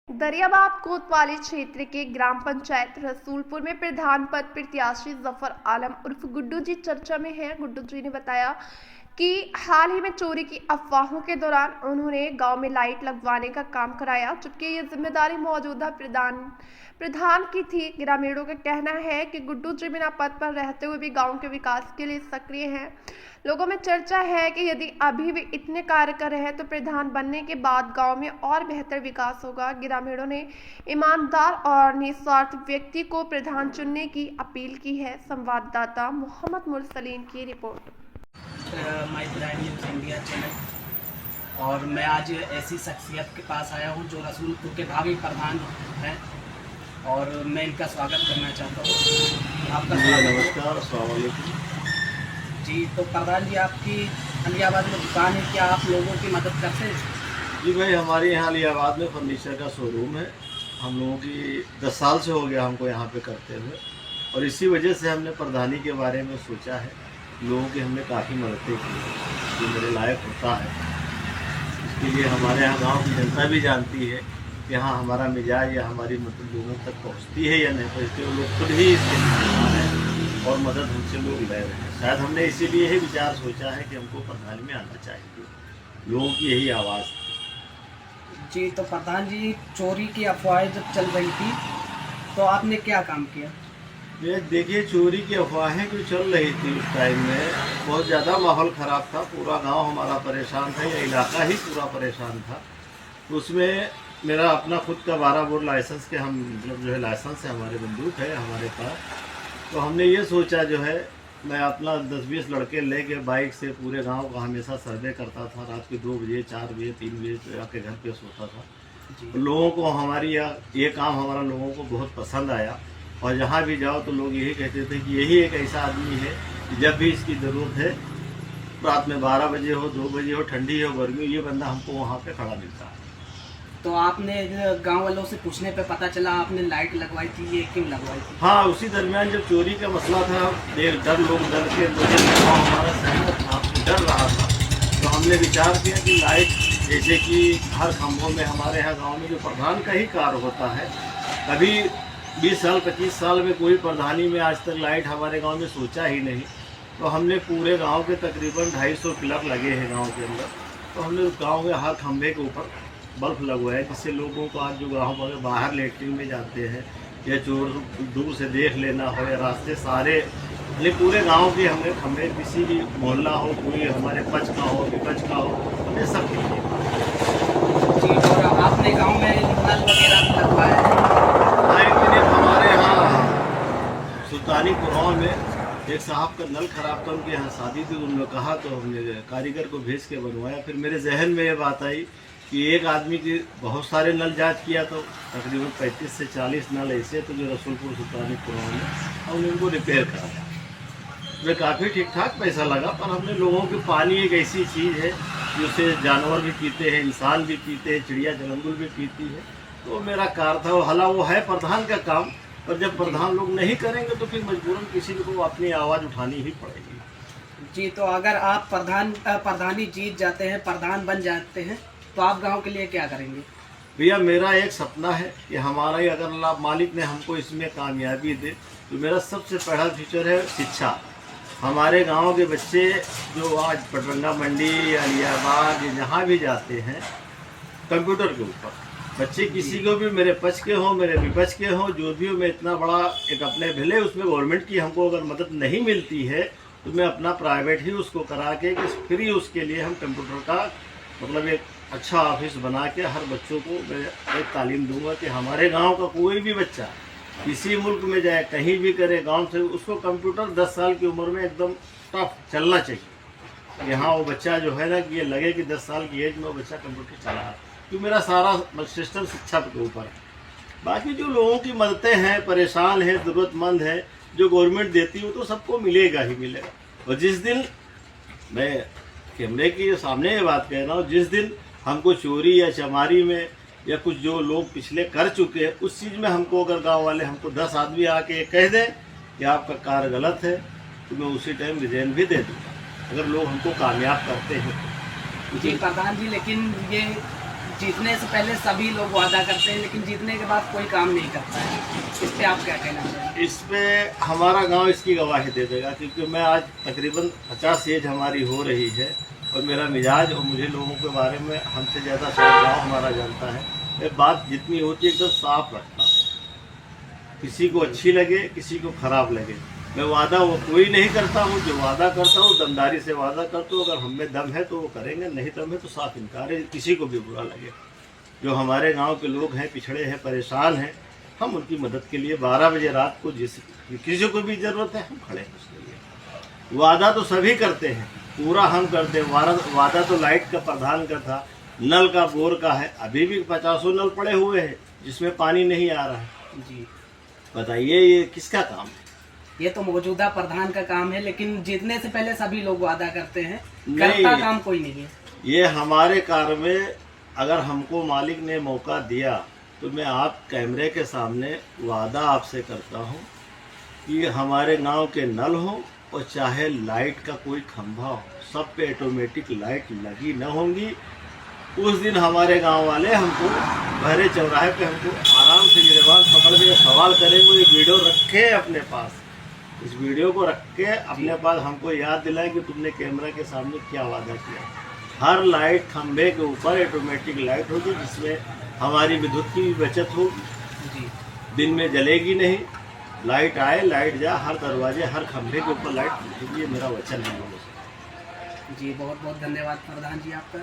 दरियाबाद कोतवाली क्षेत्र के ग्राम पंचायत रसूलपुर में प्रधान पद प्रत्याशी जफर आलम उर्फ गुड्डू जी चर्चा में हैं। गुड्डू जी ने बताया कि हाल ही में चोरी की अफवाहों के दौरान उन्होंने गांव में लाइट लगवाने का काम कराया, जबकि ये जिम्मेदारी मौजूदा प्रधान की थी। ग्रामीणों का कहना है कि गुड्डू जी बिना पद पर रहते हुए भी गांव के विकास के लिए सक्रिय हैं। लोगों में चर्चा है कि यदि अभी भी इतने कार्य कर रहे हैं तो प्रधान बनने के बाद गांव में और बेहतर विकास होगा। ग्रामीणों ने ईमानदार और निस्वार्थ व्यक्ति को प्रधान चुनने की अपील की है। संवाददाता मोहम्मद मुरसलीन की report. My brand news India channel. और मैं आज ऐसी शख्सियत के पास आया हूं जो रसूलपुर के भावी प्रधान हैं और मैं इनका स्वागत करना चाहता हूं। आपका नमस्कार, अस्सलाम वालेकुम। जी, तो प्रधान जी, आपकी अलियाबाद में दुकान है, क्या आप लोगों की मदद करते हैं? जी भाई, हमारे यहाँ अलियाबाद में फर्नीचर का शोरूम है। हम लोगों की 10 साल से हो गया हमको यहाँ पे करते हुए, और इसी वजह से हमने प्रधानी के बारे में सोचा है। लोगों की हमने काफ़ी मददें की, जो मेरे लायक होता है। इसके लिए हमारे यहाँ गांव की जनता भी जानती है कि हाँ, हमारा मिजाज या हमारी मदद लोगों तक पहुँचती है या नहीं पहुँचती। वो लोग खुद ही इसके लिए और मदद हमसे लोग ले रहे हैं। शायद हमने इसीलिए यही विचार सोचा है कि हमको प्रधान में आना चाहिए। लोगों की यही आवाज़ थी। जी, तो प्रधान जी, चोरी की अफवाहें जब चल रही थी तो आपने क्या काम किया? ये देखिए, चोरी की अफवाहें जो चल रही थी उस टाइम में बहुत ज़्यादा माहौल ख़राब था। पूरा गांव हमारा परेशान था, ये इलाका ही पूरा परेशान था। उसमें मेरा अपना खुद का 12 बोर लाइसेंस के हम मतलब जो है लाइसेंस है, हमारे बंदूक है हमारे पास। तो हमने ये सोचा जो है, मैं अपना 10-20 लड़के लेके बाइक से पूरे गांव का हमेशा सर्वे करता था। रात के 2 बजे 4 बजे 3 बजे आके घर पे सोता था। तो लोगों को हमारी ये काम हमारा लोगों को बहुत पसंद आया, और जहाँ भी जाओ तो लोग यही कहते थे कि यही एक ऐसा आदमी है कि जब भी इसकी ज़रूरत है, रात में 12 बजे हो 2 बजे हो, ठंडी हो गर्मी, ये बंदा हमको वहाँ पे खड़ा मिलता है। तो आपने गांव वालों से पूछने पे पता चला आपने लाइट लगवाई थी, ये क्यों लगवाई थी? हाँ, उसी दरमियान जब चोरी का मसला था, लोग डर के हमारा सहमत था, डर रहा था। तो हमने विचार किया कि लाइट, जैसे कि हर खंभों में हमारे यहाँ गांव में जो प्रधान का ही कार्य होता है, कभी 20 साल 25 साल में कोई प्रधानी में आज तक लाइट हमारे गांव में सोचा ही नहीं। तो हमने पूरे गांव के तकरीबन 250 पिलर लगे हैं गांव के अंदर। तो हमने उस गाँव के हर खंभे के ऊपर बल्ब लगवाया, जिससे लोगों को आज जो गाँव में बाहर लेटरिन में जाते हैं या चोर दूर से देख लेना हो या रास्ते सारे, यानी पूरे गांव के हमने खंभे, किसी भी मोहल्ला हो, कोई हमारे पक्ष का हो विपक्ष का हो, ये सब किए। जी, और आपने गांव में नल वगैरह भी लगवाया है? हमारे यहाँ सुल्तानीपुर गाँव में एक साहब का नल खराब था, उनके यहाँ शादी थी। उन्होंने कहा तो हमने कारीगर को भेज के बनवाया। फिर मेरे जहन में ये बात आई कि एक आदमी की बहुत सारे नल जांच किया तो तकरीबन 35 से 40 नल ऐसे तो जो रसूलपुर सुल्तानीपुर गाँव में, हमने उनको रिपेयर कराया। वे काफ़ी ठीक ठाक पैसा लगा, पर हमने लोगों के पानी एक ऐसी चीज़ है जिससे जानवर भी पीते हैं, इंसान भी पीते हैं, चिड़िया चरंगुल भी पीती है। तो मेरा कार्य था, हाला वो है प्रधान का काम, पर जब प्रधान लोग नहीं करेंगे तो फिर मजबूरन किसी को अपनी आवाज़ उठानी ही पड़ेगी। जी, तो अगर आप प्रधानी जीत जाते हैं, प्रधान बन जाते हैं, तो आप गांव के लिए क्या करेंगे? भैया, मेरा एक सपना है कि हमारा ही अगर अल्लाह मालिक ने हमको इसमें कामयाबी दे तो मेरा सबसे पहला फ्यूचर है शिक्षा। हमारे गांव के बच्चे जो आज पटरंगा मंडी, अलियाबाद, जहाँ भी जाते हैं, कंप्यूटर के ऊपर बच्चे, किसी को भी मेरे पक्ष के हों मेरे विपक्ष के हों, जो भी हो, मैं इतना बड़ा एक अपने भले उसमें गवर्नमेंट की हमको अगर मदद नहीं मिलती है तो मैं अपना प्राइवेट ही उसको करा के कि फ्री उसके लिए हम कंप्यूटर का मतलब एक अच्छा ऑफिस बना के हर बच्चों को मैं एक तालीम दूंगा कि हमारे गांव का कोई भी बच्चा किसी मुल्क में जाए, कहीं भी करे, गांव से उसको कंप्यूटर 10 साल की उम्र में एकदम टफ चलना चाहिए। यहाँ वो बच्चा जो है ना कि ये लगे कि 10 साल की एज में वो बच्चा कंप्यूटर चला है। तो मेरा सारा सिस्टम शिक्षा के ऊपर है। बाकी जो लोगों की मददें हैं, परेशान है, ज़रूरतमंद है, जो गवर्नमेंट देती है तो सबको मिलेगा ही मिलेगा। और जिस दिन, मैं कैमरे के सामने ये बात कह रहा हूँ, जिस दिन हमको चोरी या चमारी में या कुछ जो लोग पिछले कर चुके हैं उस चीज़ में हमको अगर गांव वाले हमको 10 आदमी आके कह दें कि आपका कार्य गलत है, तो मैं उसी टाइम रिजाइन भी दे दूँगा, अगर लोग हमको कामयाब करते हैं। जी प्रधान जी, लेकिन ये जीतने से पहले सभी लोग वादा करते हैं, लेकिन जीतने के बाद कोई काम नहीं करता है। इस पे आप क्या कहना चाहेंगे? इस पे हमारा गांव इसकी गवाही दे देगा, क्योंकि मैं आज तकरीबन 50 एज हमारी हो रही है और मेरा मिजाज और मुझे लोगों के बारे में हमसे ज़्यादा शायद गाँव हमारा जानता है। मैं बात जितनी होती है एकदम साफ रखता हूँ, किसी को अच्छी लगे किसी को खराब लगे। मैं वादा वो कोई नहीं करता हूँ, जो वादा करता हूँ दमदारी से वादा करता हूँ। अगर हम में दम है तो वो करेंगे, नहीं दम है तो साफ इनकार है, किसी को भी बुरा लगे। जो हमारे गांव के लोग हैं, पिछड़े हैं, परेशान हैं, हम उनकी मदद के लिए 12 बजे रात को किसी को भी ज़रूरत है हम खड़े हैं उसके लिए। वादा तो सभी करते हैं, पूरा हम करते हैं। वादा तो लाइट का प्रधान का था, नल का, बोर का है। अभी भी 50 नल पड़े हुए हैं जिसमें पानी नहीं आ रहा है। जी बताइए ये किसका काम है? ये तो मौजूदा प्रधान का काम है, लेकिन जीतने से पहले सभी लोग वादा करते हैं, नहीं, करता काम कोई नहीं है। ये हमारे कार्य में अगर हमको मालिक ने मौका दिया तो मैं आप कैमरे के सामने वादा आपसे करता हूँ कि हमारे गांव के नल हो और चाहे लाइट का कोई खंभा हो, सब पे ऑटोमेटिक लाइट लगी न होंगी। उस दिन हमारे गांव वाले हमको भरे चौराहे पे हमको आराम से गिरबान पकड़ के सवाल करेंगे। ये वीडियो रखे अपने पास, इस वीडियो को रख के अपने पास हमको याद दिलाए कि तुमने कैमरा के सामने क्या वादा किया। हर लाइट खंभे के ऊपर ऑटोमेटिक लाइट होगी, जिसमें हमारी विद्युत की भी बचत होगी। जी दिन में जलेगी नहीं, लाइट आए लाइट जाए, हर दरवाजे हर खंभे के ऊपर लाइट होगी। ये मेरा वचन है लोगों से। जी बहुत बहुत धन्यवाद प्रधान जी आपका।